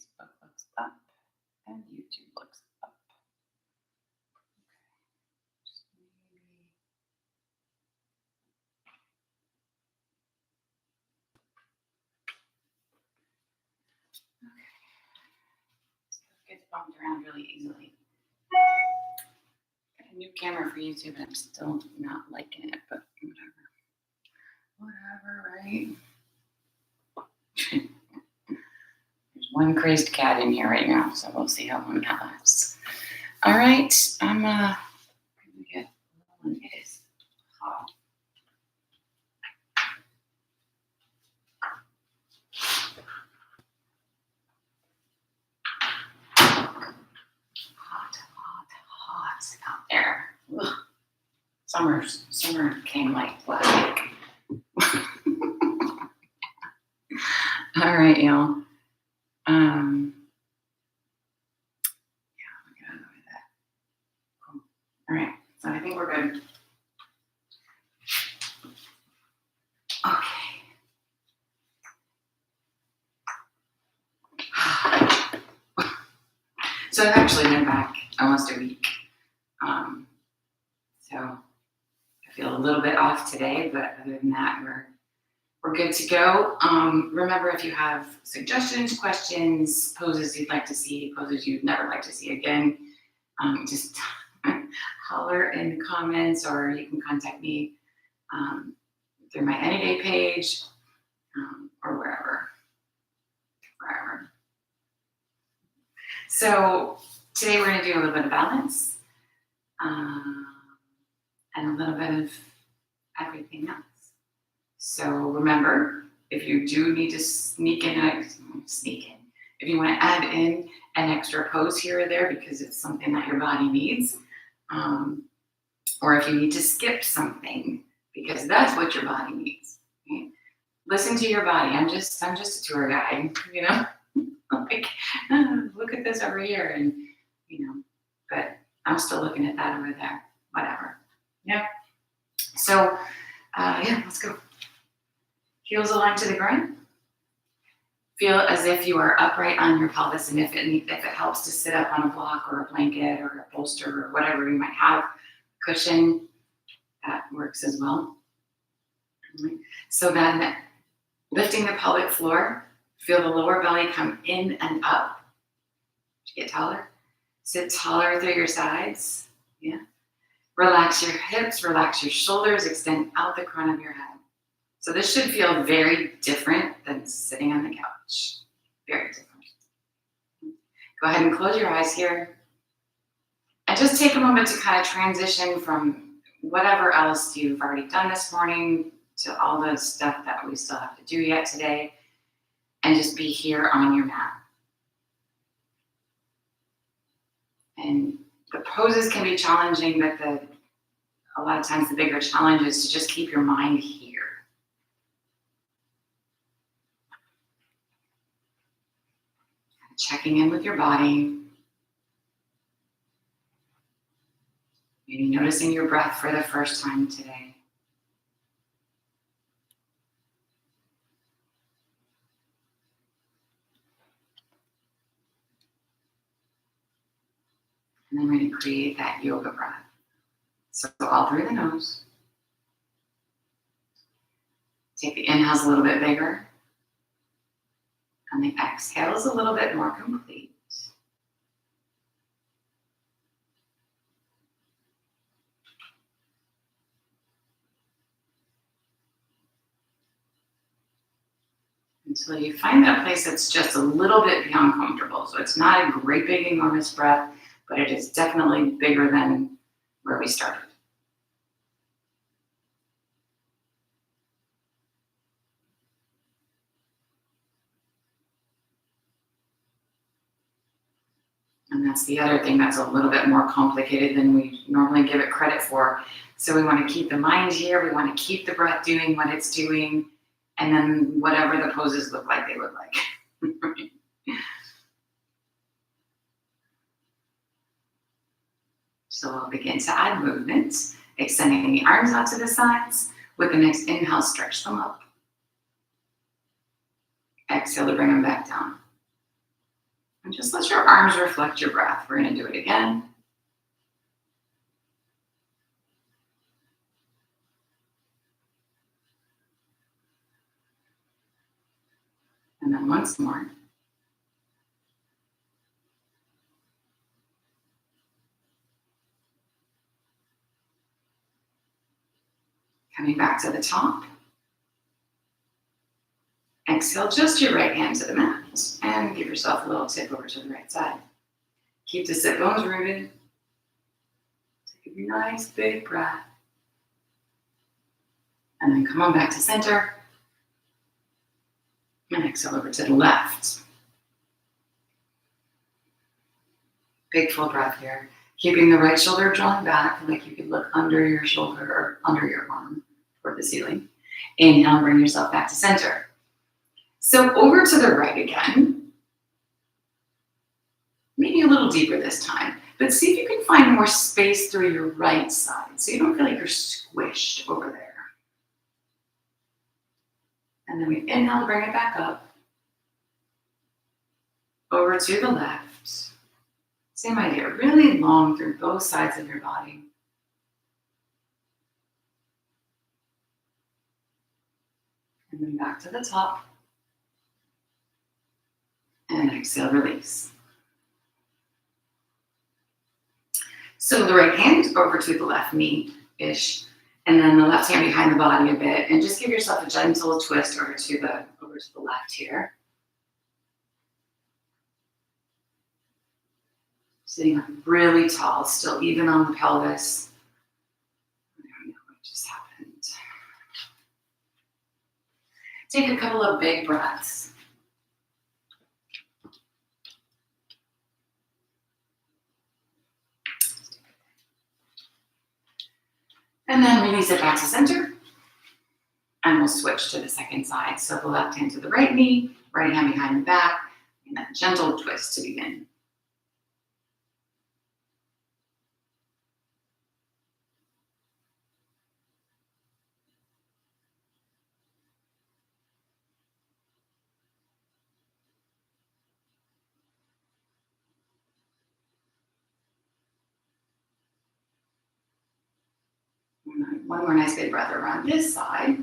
Facebook looks up and YouTube looks up. Just maybe. Okay. Stuff gets bumped around really easily. Got a new camera for YouTube and I'm still not liking it, but whatever. Whatever, right? There's one crazed cat in here right now, so we'll see how long that lasts. All right, I'm gonna get one. It is hot. Hot out there. Ugh. Summer came like last week. All right, y'all. Yeah, we'll get out of that. Cool. All right, so I think we're good. Okay. So I've actually been back almost a week. So I feel a little bit off today, but other than that, we're good to go. Remember, if you have suggestions, questions, poses you'd like to see, poses you'd never like to see again, just holler in the comments, or you can contact me through my Anyday page or wherever. So today we're going to do a little bit of balance and a little bit of everything else. So remember, if you do need to sneak in, if you want to add in an extra pose here or there because it's something that your body needs, or if you need to skip something because that's what your body needs. Okay? Listen to your body. I'm just a tour guide, you know. Like, look at this over here, and you know, but I'm still looking at that over there. Whatever. Yeah. So, yeah, let's go. Heels aligned to the ground. Feel as if you are upright on your pelvis, and if it helps to sit up on a block or a blanket or a bolster or whatever you might have, cushion, that works as well. Right. So then, lifting the pelvic floor, feel the lower belly come in and up to get taller. Sit taller through your sides. Yeah. Relax your hips, relax your shoulders, extend out the crown of your head. So this should feel very different than sitting on the couch. Very different. Go ahead and close your eyes here. And just take a moment to kind of transition from whatever else you've already done this morning to all the stuff that we still have to do yet today. And just be here on your mat. And the poses can be challenging, but a lot of times the bigger challenge is to just keep your mind here. Checking in with your body. Maybe noticing your breath for the first time today. And then we're going to create that yoga breath. So all through the nose. Take the inhales a little bit bigger. And the exhales a little bit more complete. Until you find that place that's just a little bit beyond comfortable. So it's not a great big enormous breath, but it is definitely bigger than where we started. And that's the other thing that's a little bit more complicated than we normally give it credit for. So we want to keep the mind here. We want to keep the breath doing what it's doing. And then whatever the poses look like, they look like. So we'll begin to add movement, extending the arms out to the sides. With the next inhale, stretch them up. Exhale to bring them back down. And just let your arms reflect your breath. We're going to do it again. And then once more. Coming back to the top. Exhale just your right hand to the mat and give yourself a little tip over to the right side. Keep the sit bones rooted. Take a nice big breath. And then come on back to center. And exhale over to the left. Big full breath here. Keeping the right shoulder drawn back, like you could look under your shoulder or under your arm toward the ceiling. Inhale, bring yourself back to center. So over to the right again. Maybe a little deeper this time, but see if you can find more space through your right side so you don't feel like you're squished over there. And then we inhale, bring it back up. Over to the left. Same idea, really long through both sides of your body. And then back to the top. And exhale, release. So the right hand over to the left knee-ish, and then the left hand behind the body a bit, and just give yourself a gentle twist over to the left here. Sitting up really tall, still even on the pelvis. I don't know what just happened. Take a couple of big breaths. And then release it back to center. And we'll switch to the second side. So the left hand to the right knee, right hand behind the back, and that gentle twist to begin. One more nice big breath around this side.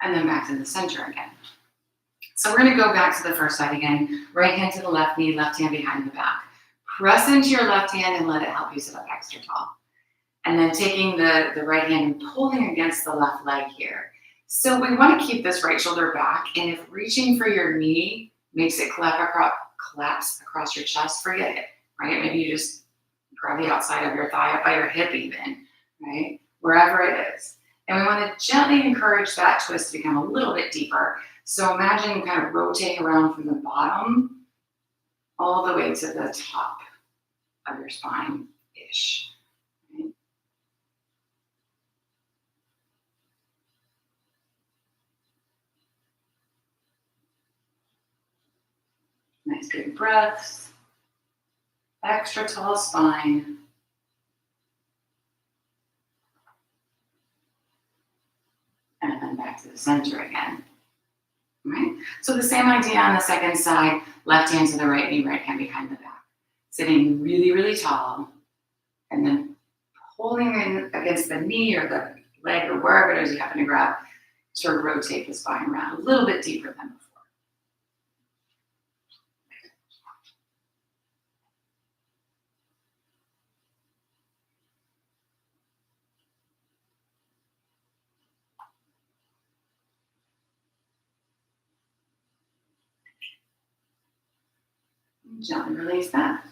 And then back to the center again. So we're going to go back to the first side again. Right hand to the left knee, left hand behind the back. Press into your left hand and let it help you sit up extra tall. And then taking the right hand and pulling against the left leg here. So we want to keep this right shoulder back. And if reaching for your knee makes it collapse across your chest, forget it, right? Maybe you just grab the outside of your thigh, up by your hip even, right? Wherever it is. And we want to gently encourage that twist to become a little bit deeper. So imagine kind of rotating around from the bottom all the way to the top of your spine-ish. Right? Nice big breaths. Extra tall spine. And then back to the center again. All right? So the same idea on the second side, left hand to the right knee, right hand behind the back. Sitting really, really tall. And then pulling in against the knee or the leg or wherever it is you happen to grab, sort of rotate the spine around a little bit deeper than before. Gently release that.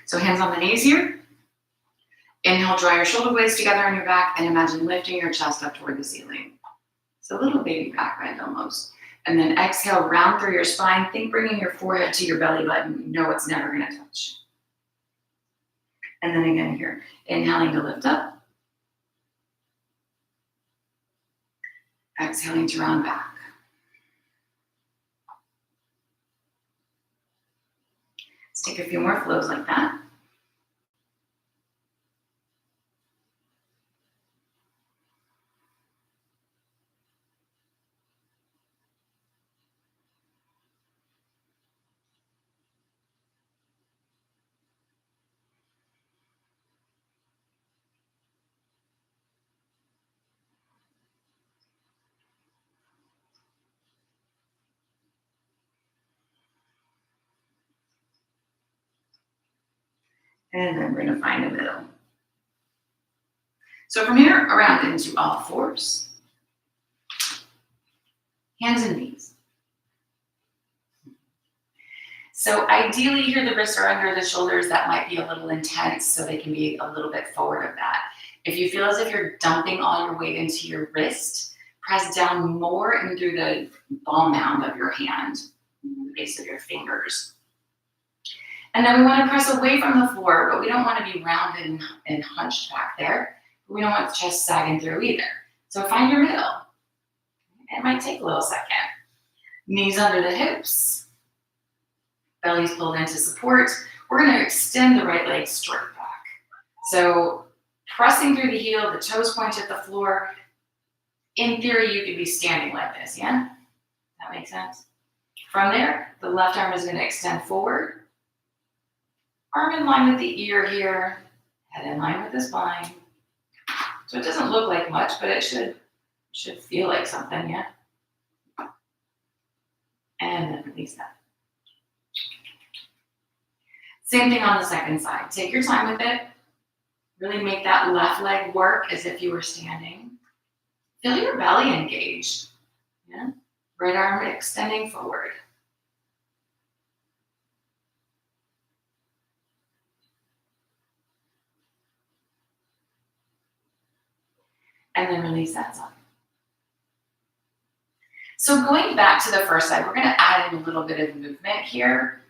So hands on the knees here. Inhale, draw your shoulder blades together on your back and imagine lifting your chest up toward the ceiling. It's a little baby back bend almost. And then exhale, round through your spine. Think bringing your forehead to your belly button. You know it's never going to touch. And then again here, inhaling to lift up. Exhaling to round back. Let's take a few more flows like that. And then we're gonna find the middle. So from here, around into all fours. Hands and knees. So ideally here, the wrists are under the shoulders. That might be a little intense, so they can be a little bit forward of that. If you feel as if you're dumping all your weight into your wrist, press down more and through the ball mound of your hand, the base of your fingers. And then we want to press away from the floor, but we don't want to be rounded and hunched back there. We don't want the chest sagging through either. So find your middle. It might take a little second. Knees under the hips. Belly's pulled into support. We're going to extend the right leg straight back. So pressing through the heel, the toes point at the floor. In theory, you could be standing like this, yeah? That makes sense? From there, the left arm is going to extend forward. Arm in line with the ear here. Head in line with the spine. So it doesn't look like much, but it should feel like something, yeah? And then release that. Same thing on the second side. Take your time with it. Really make that left leg work as if you were standing. Feel your belly engaged. Yeah? Right arm extending forward. And then release that side. So going back to the first side, we're going to add in a little bit of movement here.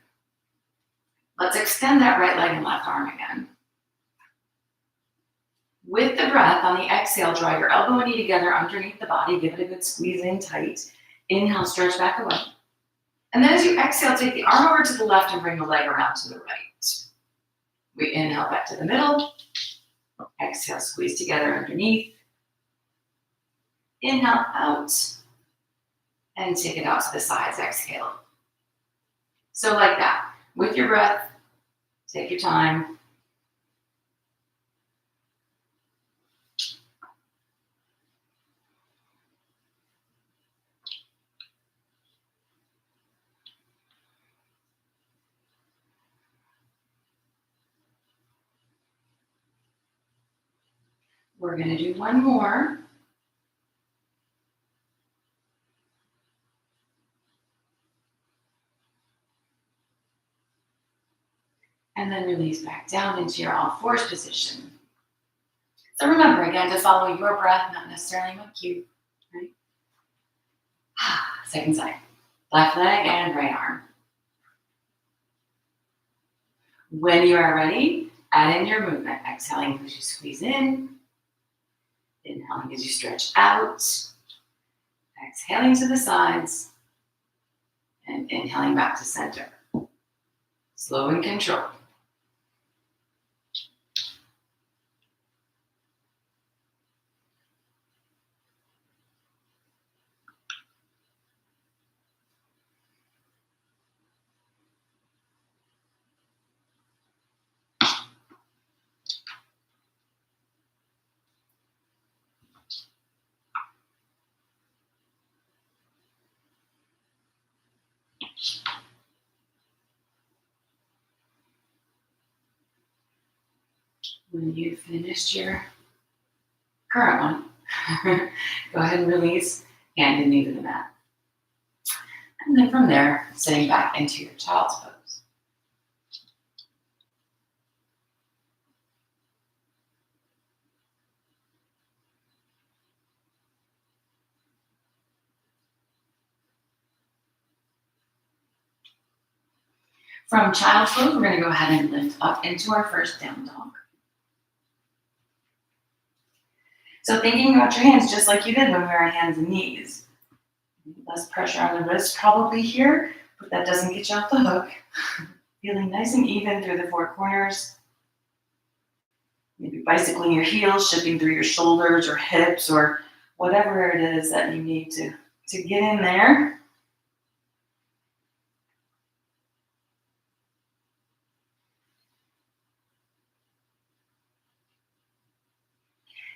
Let's extend that right leg and left arm again. With the breath, on the exhale, draw your elbow and knee together underneath the body. Give it a good squeeze in tight. Inhale, stretch back away. And then as you exhale, take the arm over to the left and bring the leg around to the right. We inhale back to the middle. Exhale, squeeze together underneath. Inhale out. And take it out to the sides, exhale. So like that. With your breath, take your time. We're going to do one more. And then release back down into your all fours position. So remember, again, to follow your breath, not necessarily my cue, right? Second side. Left leg and right arm. When you are ready, add in your movement. Exhaling as you squeeze in. Inhaling as you stretch out. Exhaling to the sides. And inhaling back to center. Slow and controlled. When you've finished your current one, go ahead and release, hand and knee to the mat. And then from there, sitting back into your child's pose. From child's pose, we're going to go ahead and lift up into our first down dog. So thinking about your hands just like you did when we were on hands and knees. Less pressure on the wrist probably here, but that doesn't get you off the hook. Feeling nice and even through the four corners. Maybe bicycling your heels, shifting through your shoulders or hips or whatever it is that you need to get in there.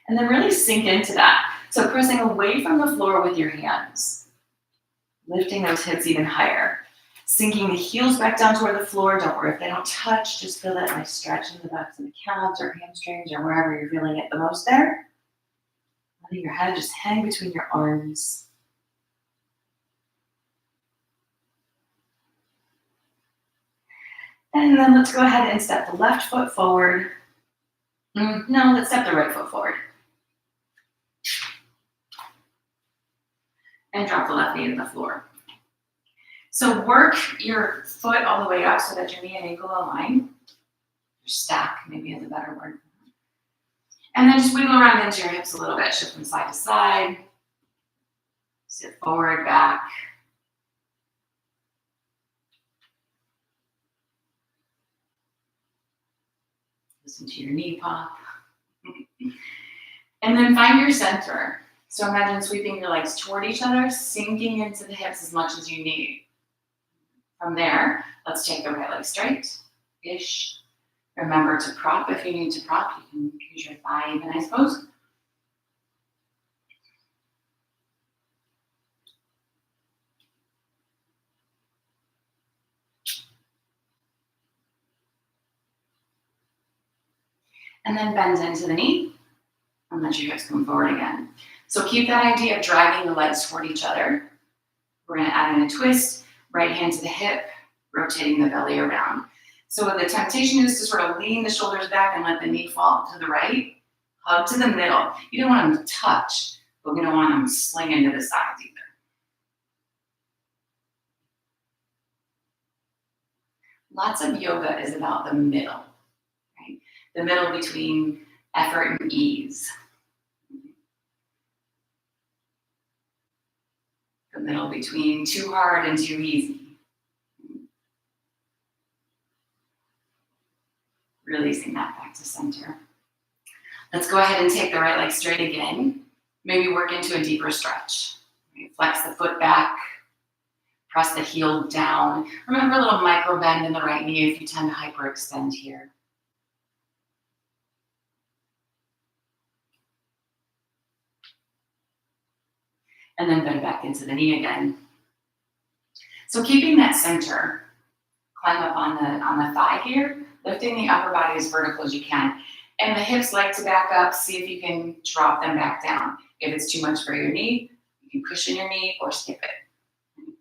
And then really sink into that. So pressing away from the floor with your hands. Lifting those hips even higher. Sinking the heels back down toward the floor. Don't worry if they don't touch. Just feel that nice stretch in the backs of the calves or hamstrings or wherever you're feeling it the most there. Letting your head just hang between your arms. And then let's go ahead and step the left foot forward. No, let's step the right foot forward. And drop the left knee to the floor. So work your foot all the way up so that your knee and ankle align. Or stack, maybe is a better word. And then just wiggle around into your hips a little bit. Shift from side to side. Sit forward, back. Listen to your knee pop. And then find your center. So imagine sweeping your legs toward each other, sinking into the hips as much as you need. From there, let's take the right leg straight-ish. Remember to prop if you need to prop. You can use your thigh even, I suppose. And then bend into the knee and let your hips come forward again. So keep that idea of driving the legs toward each other. We're going to add in a twist, right hand to the hip, rotating the belly around. So the temptation is to sort of lean the shoulders back and let the knee fall to the right, hug to the middle. You don't want them to touch, but we don't want them slinging to the sides either. Lots of yoga is about the middle, right? The middle between effort and ease. The middle between too hard and too easy. Releasing that back to center. Let's go ahead and take the right leg straight again. Maybe work into a deeper stretch. Right? Flex the foot back. Press the heel down. Remember a little micro bend in the right knee if you tend to hyperextend here. And then bend back into the knee again. So keeping that center, climb up on the thigh here, lifting the upper body as vertical as you can. And the hips like to back up, see if you can drop them back down. If it's too much for your knee, you can cushion your knee or skip it.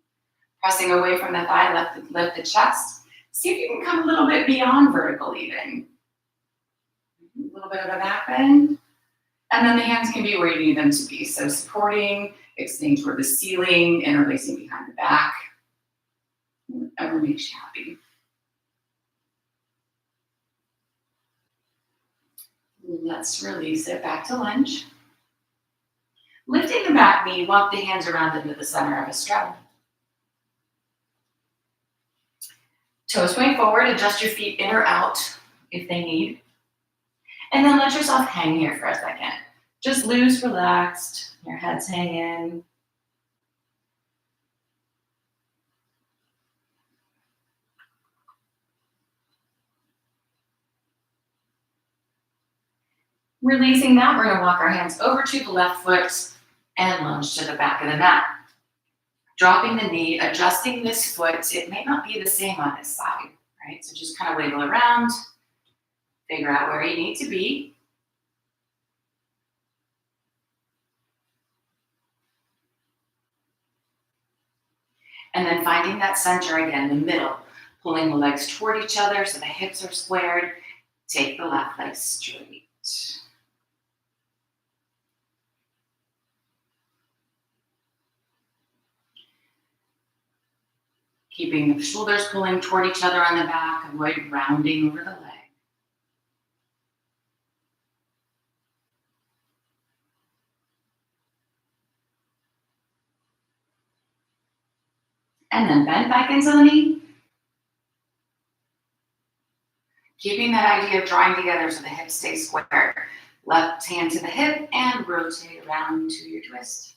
Pressing away from the thigh, lift the chest. See if you can come a little bit beyond vertical even. A little bit of a back bend. And then the hands can be where you need them to be. So supporting, extending toward the ceiling, interlacing behind the back. Whatever makes you happy. Let's release it back to lunge. Lifting the back knee, walk the hands around into the center of a straddle. Toes point forward, adjust your feet in or out if they need. And then let yourself hang here for a second. Just loose, relaxed, your head's hanging. Releasing that, we're gonna walk our hands over to the left foot and lunge to the back of the mat. Dropping the knee, adjusting this foot. It may not be the same on this side, right? So just kind of wiggle around, figure out where you need to be. And then finding that center again, the middle, pulling the legs toward each other so the hips are squared. Take the left leg straight. Keeping the shoulders pulling toward each other on the back, avoid rounding over the leg. And then bend back into the knee. Keeping that idea of drawing together so the hips stay square. Left hand to the hip and rotate around to your twist.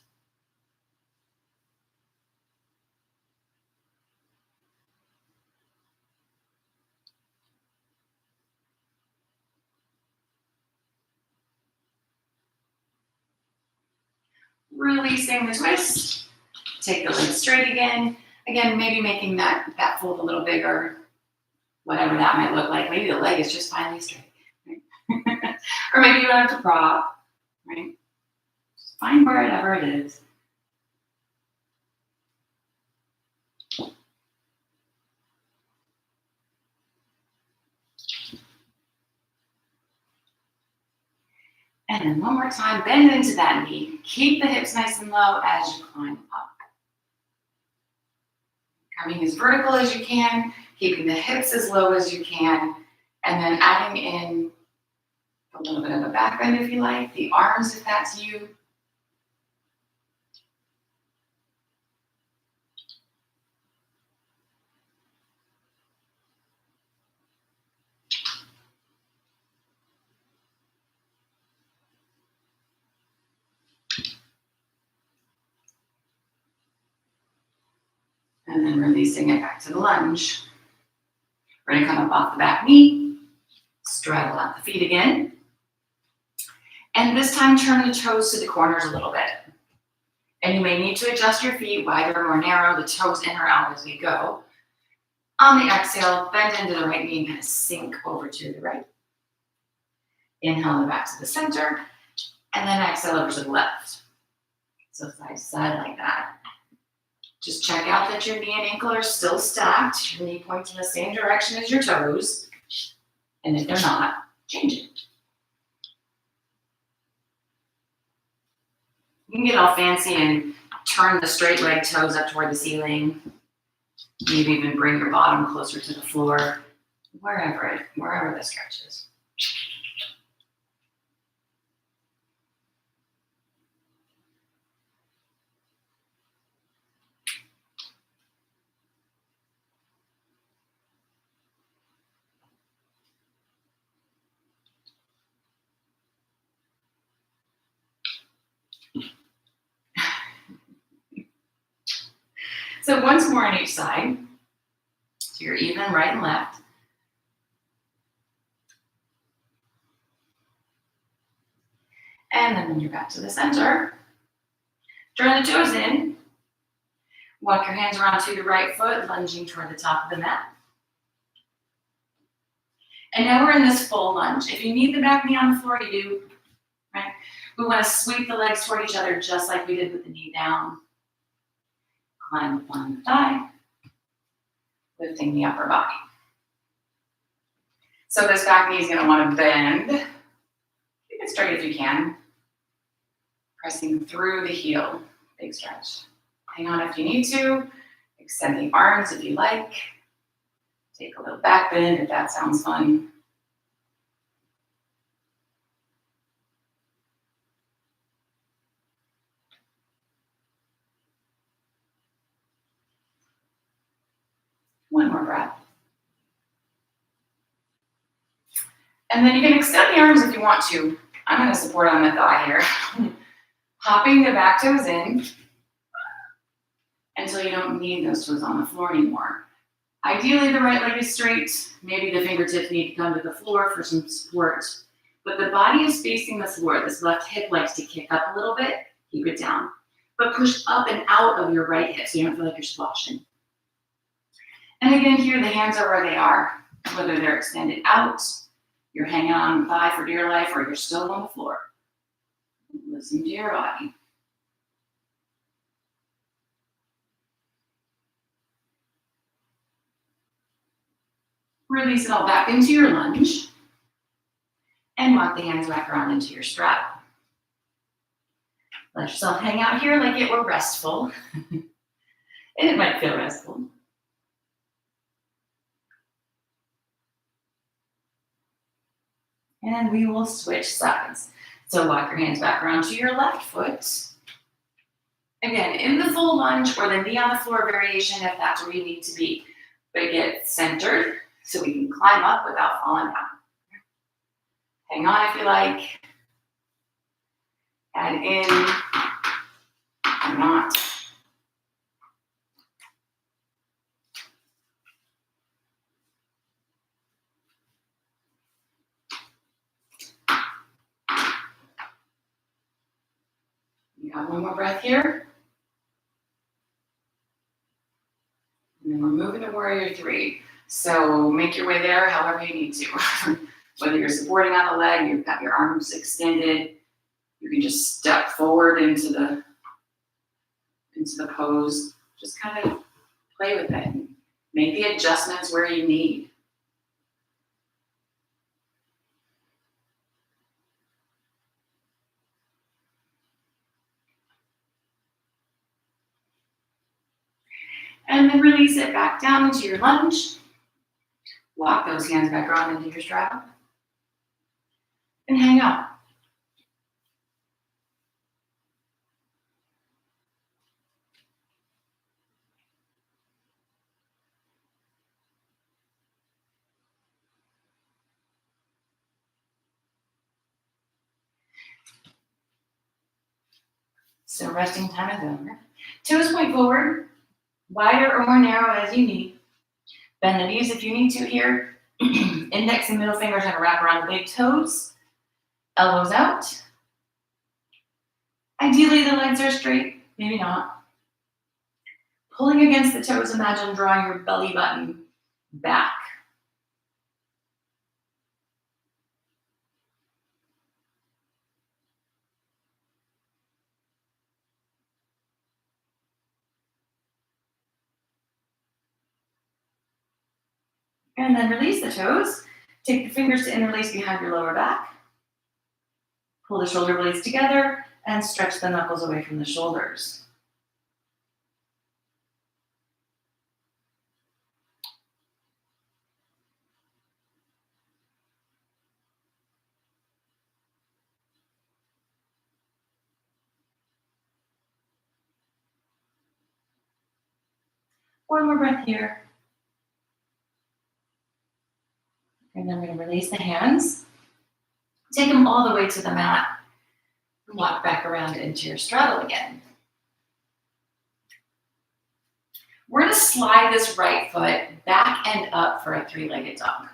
Releasing the twist. Take the leg straight again. Again, maybe making that fold a little bigger, whatever that might look like. Maybe the leg is just finely straight. Right? Or maybe you don't have to prop, right? Just find wherever it is. And then one more time, bend into that knee. Keep the hips nice and low as you climb up. Coming as vertical as you can, keeping the hips as low as you can, and then adding in a little bit of a back bend if you like, the arms if that's you. And then releasing it back to the lunge. We're gonna come up off the back knee, straddle out the feet again. And this time turn the toes to the corners a little bit. And you may need to adjust your feet wider or narrow, the toes in or out as we go. On the exhale, bend into the right knee and kind of sink over to the right. Inhale back to the center, and then exhale over to the left. So side to side like that. Just check out that your knee and ankle are still stacked. Your knee points in the same direction as your toes. And if they're not, change it. You can get all fancy and turn the straight leg toes up toward the ceiling. Maybe even bring your bottom closer to the floor, wherever the stretch is. So once more on each side. So you're even right and left. And then when you're back to the center, turn the toes in. Walk your hands around to your right foot, lunging toward the top of the mat. And now we're in this full lunge. If you need the back knee on the floor, you do, right? We want to sweep the legs toward each other just like we did with the knee down. Climb up on the thigh, lifting the upper body. So this back knee is going to want to bend. Keep it straight if you can. Pressing through the heel. Big stretch. Hang on if you need to. Extend the arms if you like. Take a little back bend if that sounds fun. One more breath. And then you can extend the arms if you want to. I'm going to support on the thigh here. Hopping the back toes in until you don't need those toes on the floor anymore. Ideally, the right leg is straight. Maybe the fingertips need to come to the floor for some support. But the body is facing the floor. This left hip likes to kick up a little bit. Keep it down. But push up and out of your right hip so you don't feel like you're squashing. And again, here the hands are where they are. Whether they're extended out, you're hanging on the thigh for dear life, or you're still on the floor. Listen to your body. Release it all back into your lunge. And walk the hands back around into your straddle. Let yourself hang out here like it were restful. And it might feel restful. And we will switch sides. So walk your hands back around to your left foot. Again, in the full lunge or the knee on the floor variation if that's where you need to be. But get centered so we can climb up without falling down. Hang on if you like. Add in or not. You got one more breath here. warrior three. So make your way there however you need to. Whether you're supporting on the leg, you've got your arms extended, you can just step forward into the pose. Just kind of play with it. Make the adjustments where you need. And then release it back down into your lunge. Walk those hands back around into your straddle. And hang out. So resting time is over. Toes point forward, wider or more narrow as you need. Bend the knees if you need to here. Index and middle fingers are gonna wrap around the big toes. Elbows out. Ideally, the legs are straight, maybe not. Pulling against the toes, imagine drawing your belly button back. And then release the toes. Take the fingers to interlace behind your lower back. Pull the shoulder blades together and stretch the knuckles away from the shoulders. One more breath here. And then we're going to release the hands. Take them all the way to the mat. And walk back around into your straddle again. We're going to slide this right foot back and up for a three-legged dog.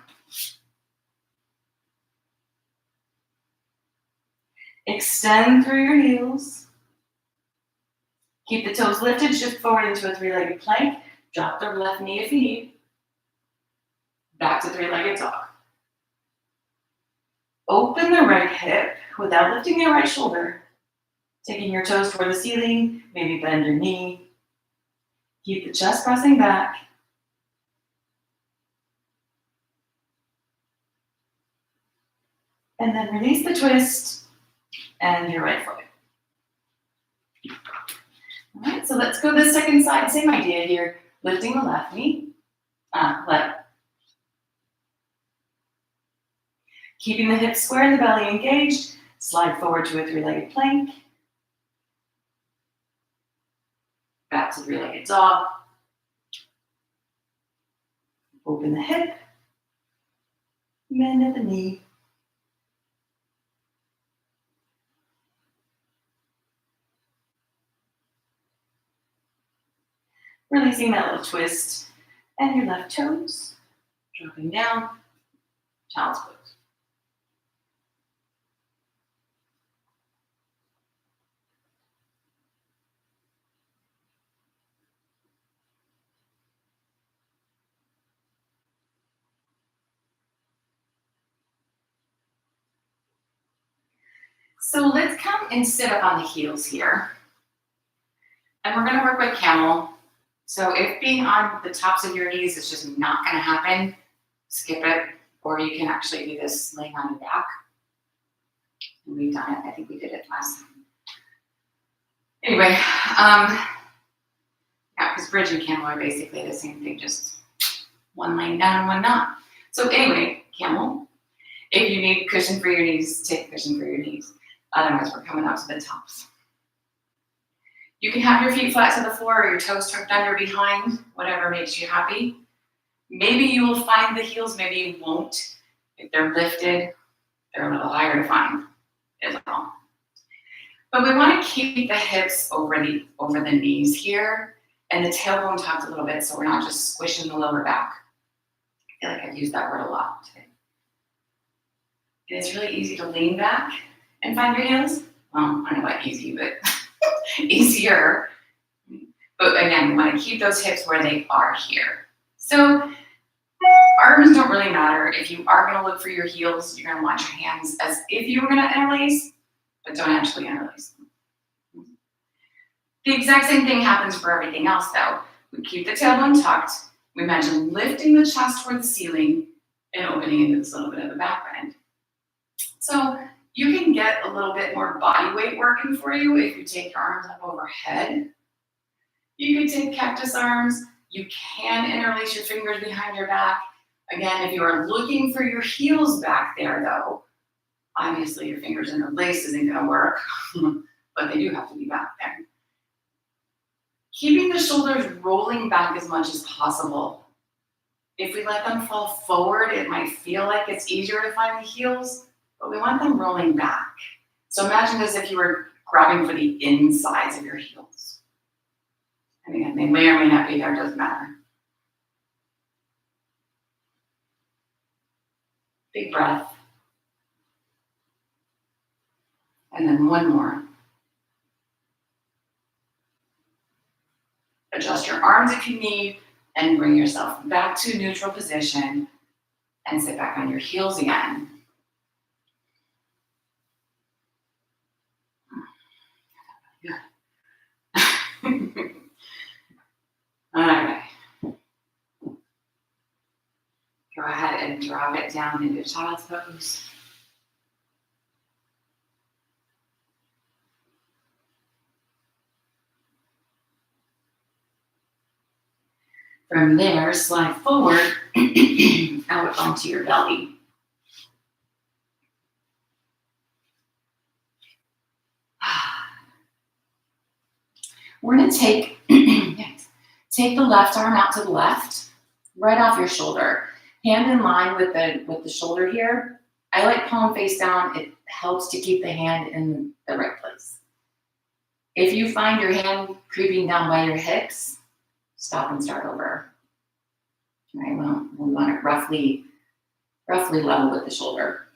Extend through your heels. Keep the toes lifted, shift forward into a three-legged plank. Drop the left knee if you need. Back to three-legged dog. Open the right hip without lifting your right shoulder. Taking your toes toward the ceiling, maybe bend your knee. Keep the chest pressing back. And then release the twist and your right foot. All right, so let's go the second side. Same idea here. Lifting the left knee, leg. Keeping the hips square and the belly engaged. Slide forward to a three-legged plank. Back to three-legged dog. Open the hip. Bend at the knee. Releasing that little twist. And your left toes. Dropping down. Child's pose. So let's come and sit up on the heels here. And we're gonna work with camel. So if being on the tops of your knees is just not gonna happen, skip it, or you can actually do this laying on your back. And we've done it, I think we did it last time. Anyway, yeah, because bridge and camel are basically the same thing, just one laying down and one not. So anyway, camel, if you need cushion for your knees, take cushion for your knees. Otherwise, we're coming up to the tops. You can have your feet flat to the floor or your toes tucked under behind, whatever makes you happy. Maybe you will find the heels, maybe you won't. If they're lifted, they're a little higher to find, is all. But we want to keep the hips over the knees here, and the tailbone tucked a little bit so we're not just squishing the lower back. I feel like I've used that word a lot today. And it's really easy to lean back and find your heels. Well, I don't know about easy, but easier. But again, we want to keep those hips where they are here. So arms don't really matter. If you are going to look for your heels, you're going to want your hands as if you were going to interlace, but don't actually interlace them. The exact same thing happens for everything else, though. We keep the tailbone tucked. We imagine lifting the chest toward the ceiling and opening into this little bit of the back bend. So you can get a little bit more body weight working for you if you take your arms up overhead. You can take cactus arms. You can interlace your fingers behind your back. Again, if you are looking for your heels back there, though, obviously your fingers interlace isn't going to work, but they do have to be back there. Keeping the shoulders rolling back as much as possible. If we let them fall forward, it might feel like it's easier to find the heels, but we want them rolling back. So imagine as if you were grabbing for the insides of your heels. And again, they may or may not be there, doesn't matter. Big breath. And then one more. Adjust your arms if you need, and bring yourself back to neutral position and sit back on your heels again. All right. Go ahead and drop it down into child's pose. From there, slide forward out onto your belly. We're going to take the left arm out to the left, right off your shoulder. Hand in line with the shoulder here. I like palm face down. It helps to keep the hand in the right place. If you find your hand creeping down by your hips, stop and start over. All right, well, we want it roughly level with the shoulder.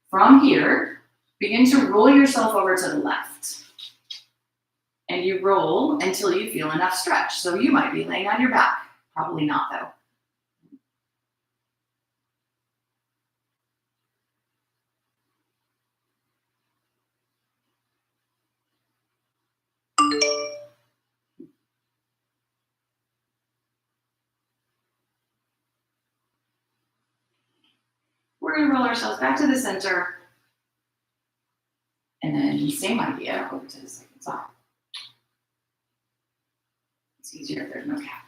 From here, begin to roll yourself over to the left. And you roll until you feel enough stretch. So you might be laying on your back. Probably not, though. We're going to roll ourselves back to the center. And then same idea over to the second side. It's easier if there's no cap.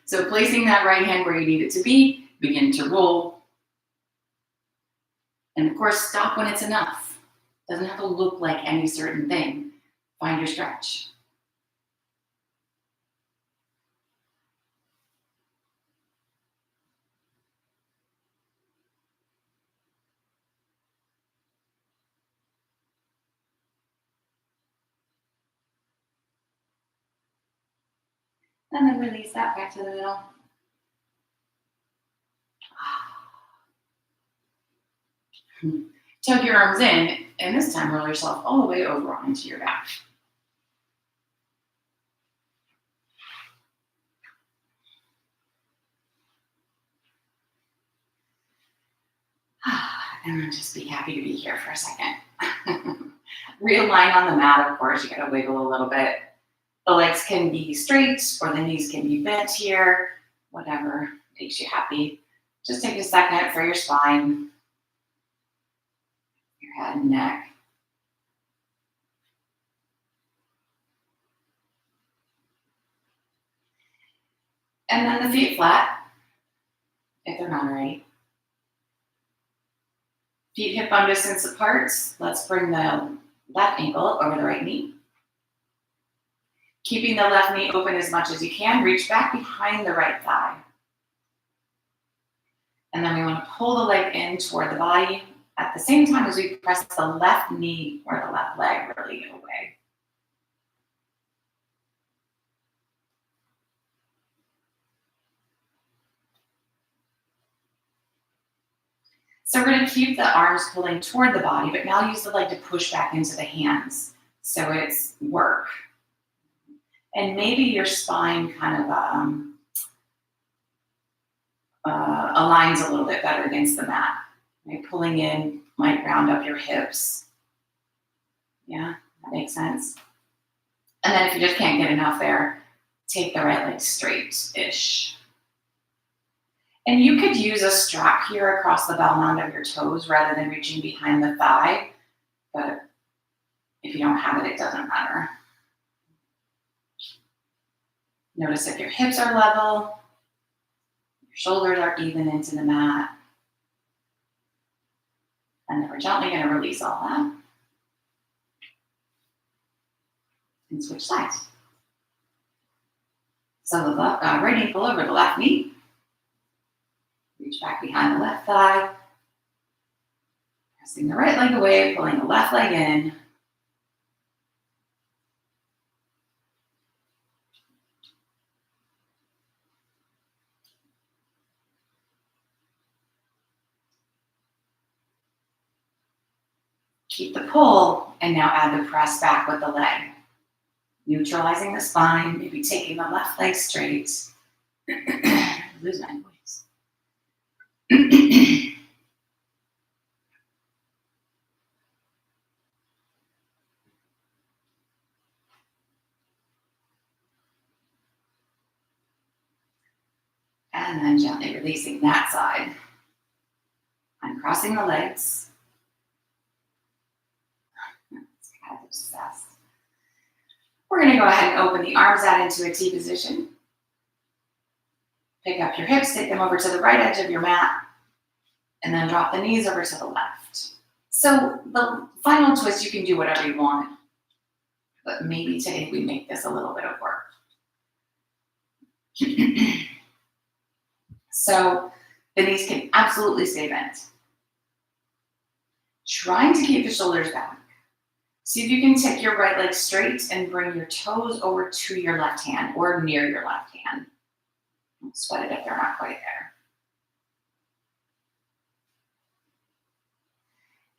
So placing that right hand where you need it to be, begin to roll. And of course, stop when it's enough. Doesn't have to look like any certain thing. Find your stretch. And then release that back to the middle. Tug your arms in, and this time roll yourself all the way over onto your back. And then just be happy to be here for a second. Realign on the mat, of course. You gotta wiggle a little bit. The legs can be straight or the knees can be bent here. Whatever makes you happy. Just take a second for your spine, your head and neck. And then the feet flat, if they're not already. Feet hip bone distance apart. Let's bring the left ankle over the right knee. Keeping the left knee open as much as you can, reach back behind the right thigh. And then we want to pull the leg in toward the body at the same time as we press the left knee or the left leg really away. So we're going to keep the arms pulling toward the body, but now use the leg to push back into the hands. So it's work. And maybe your spine kind of aligns a little bit better against the mat. Right? Pulling in might round up your hips. Yeah, that makes sense. And then if you just can't get enough there, take the right leg straight-ish. And you could use a strap here across the bell mound of your toes rather than reaching behind the thigh. But if you don't have it, it doesn't matter. Notice if your hips are level, your shoulders are even into the mat. And then we're gently going to release all that. And switch sides. So the right ankle over the left knee. Reach back behind the left thigh. Pressing the right leg away, pulling the left leg in. Keep the pull, and now add the press back with the leg. Neutralizing the spine, maybe taking the left leg straight. Lose my voice. And then gently releasing that side. Uncrossing the legs. That's kind of obsessed. We're going to go ahead and open the arms out into a T position. Pick up your hips, take them over to the right edge of your mat, and then drop the knees over to the left. So the final twist, you can do whatever you want, but maybe today we make this a little bit of work. So the knees can absolutely stay bent. Trying to keep the shoulders back. See if you can take your right leg straight and bring your toes over to your left hand or near your left hand. Don't sweat it if they're not quite there.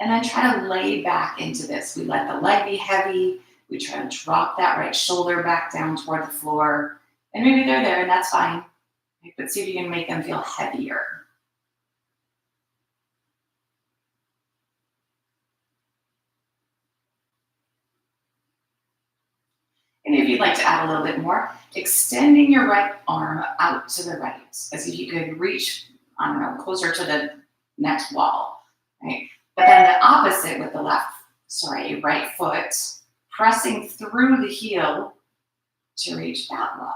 And then try to lay back into this. We let the leg be heavy. We try to drop that right shoulder back down toward the floor. And maybe they're there, and that's fine. But see if you can make them feel heavier. And if you'd like to add a little bit more, extending your right arm out to the right, as if you could reach, I don't know, closer to the next wall, right? But then the opposite with the right foot, pressing through the heel to reach that wall.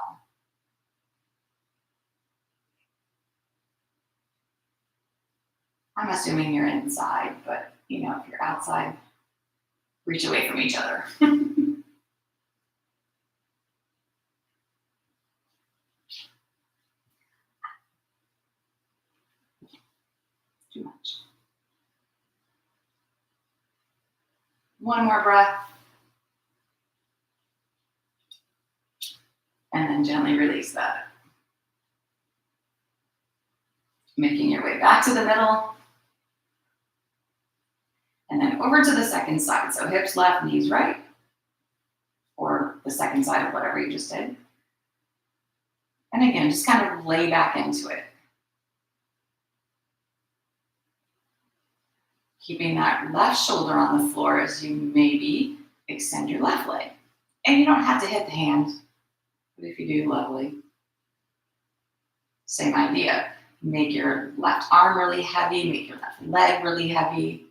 I'm assuming you're inside, but if you're outside, reach away from each other. Too much. One more breath. And then gently release that. Making your way back to the middle. And then over to the second side. So hips left, knees right. Or the second side of whatever you just did. And again, just kind of lay back into it. Keeping that left shoulder on the floor as you maybe extend your left leg. And you don't have to hit the hand, but if you do, lovely. Same idea. Make your left arm really heavy, make your left leg really heavy.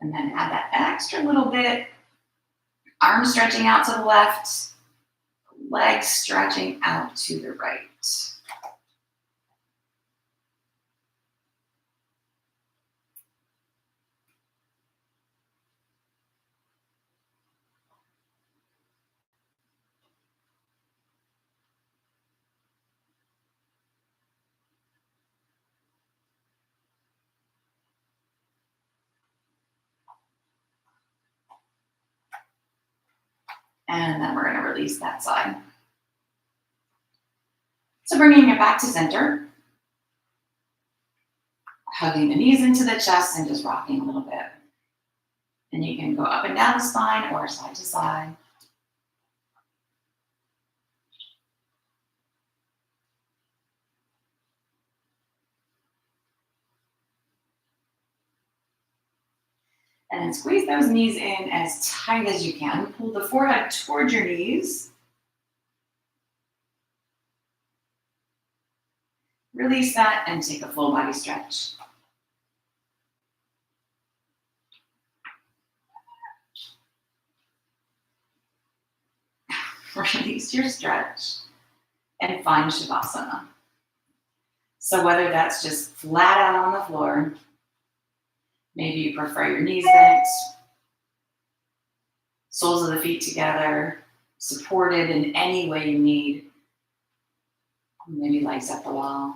And then add that extra little bit. Arms stretching out to the left, legs stretching out to the right. And then we're going to release that side. So bringing it back to center, hugging the knees into the chest and just rocking a little bit. And you can go up and down the spine or side to side. And then squeeze those knees in as tight as you can. Pull the forehead towards your knees. Release that and take a full body stretch. Release your stretch and find Shavasana. So whether that's just flat out on the floor, maybe you prefer your knees bent, soles of the feet together, supported in any way you need. Maybe legs up the wall.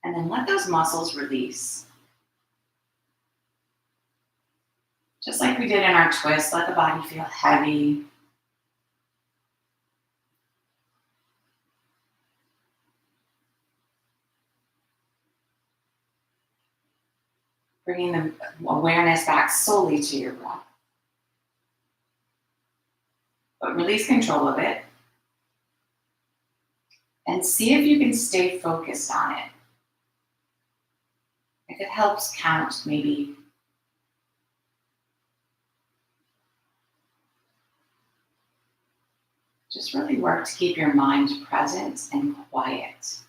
And then let those muscles release. Just like we did in our twist, let the body feel heavy. Bringing the awareness back solely to your breath. But release control of it. And see if you can stay focused on it. If it helps, count maybe. Just really work to keep your mind present and quiet.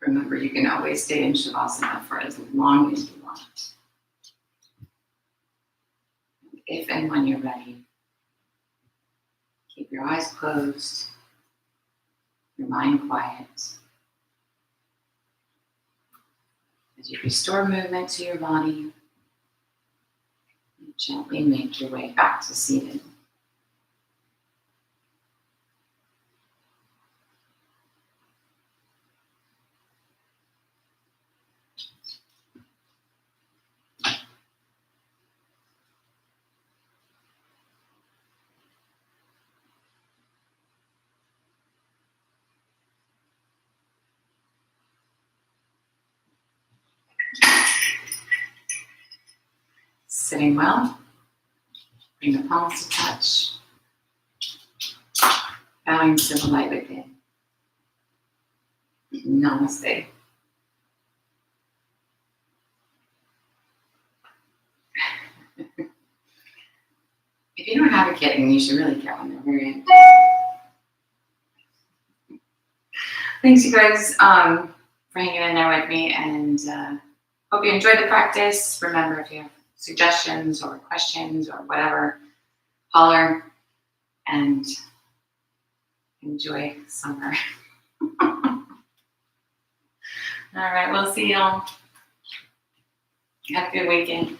Remember, you can always stay in Shavasana for as long as you want. If and when you're ready, keep your eyes closed, your mind quiet. As you restore movement to your body, you gently make your way back to seated. Sitting well, bring the palms to touch, bowing to the light within. Namaste. If you don't have a kitten, you should really get one. They're very empty. Thanks, you guys, for hanging in there with me, and hope you enjoyed the practice. Remember, if you have suggestions or questions or whatever, holler, and enjoy summer. All right, we'll see y'all. Have a good weekend.